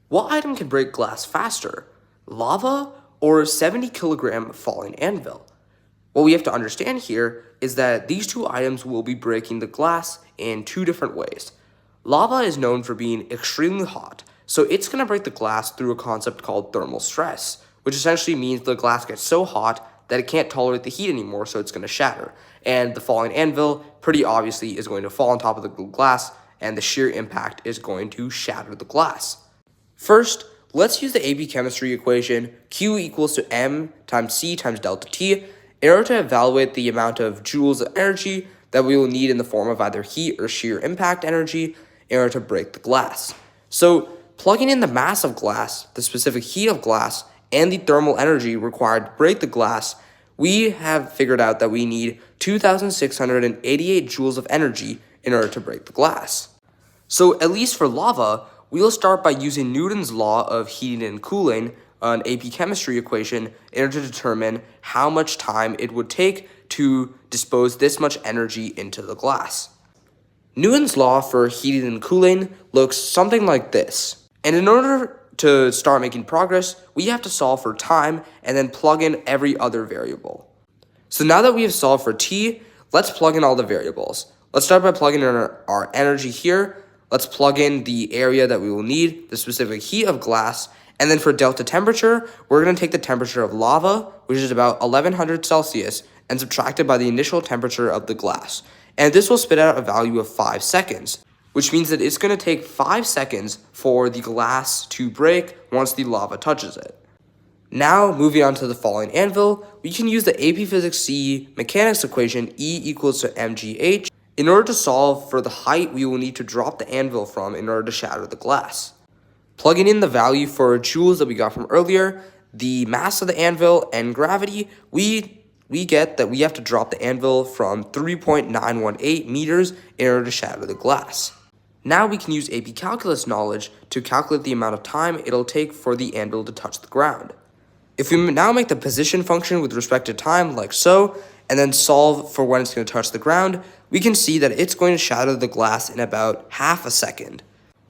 What item can break glass faster? Lava or a 70-kilogram falling anvil? What we have to understand here is that these two items will be breaking the glass in two different ways. Lava is known for being extremely hot, so it's going to break the glass through a concept called thermal stress, which essentially means the glass gets so hot that it can't tolerate the heat anymore, so it's going to shatter. And the falling anvil, pretty obviously, is going to fall on top of the glass, and the sheer impact is going to shatter the glass. First, let's use the AP chemistry equation Q equals to M times C times delta T in order to evaluate the amount of joules of energy that we will need in the form of either heat or sheer impact energy in order to break the glass. So, plugging in the mass of glass, the specific heat of glass, and the thermal energy required to break the glass, we have figured out that we need 2,688 joules of energy in order to break the glass. So, at least for lava, we'll start by using Newton's law of heating and cooling, an AP chemistry equation, in order to determine how much time it would take to dispose this much energy into the glass. Newton's law for heating and cooling looks something like this. And in order to start making progress, we have to solve for time and then plug in every other variable. So now that we have solved for t, let's plug in all the variables. Let's start by plugging in our energy here. Let's plug in the area that we will need, the specific heat of glass, and then for delta temperature, we're going to take the temperature of lava, which is about 1100 Celsius, and subtract it by the initial temperature of the glass. And this will spit out a value of 5 seconds, which means that it's going to take 5 seconds for the glass to break once the lava touches it. Now, moving on to the falling anvil, we can use the AP Physics C mechanics equation E equals to mgh. In order to solve for the height we will need to drop the anvil from in order to shatter the glass. Plugging in the value for joules that we got from earlier, the mass of the anvil, and gravity, we get that we have to drop the anvil from 3.918 meters in order to shatter the glass. Now we can use AP calculus knowledge to calculate the amount of time it'll take for the anvil to touch the ground. If we now make the position function with respect to time like so, and then solve for when it's going to touch the ground, we can see that it's going to shatter the glass in about half a second.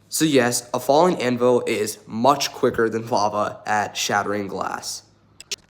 So yes, a falling anvil is much quicker than lava at shattering glass.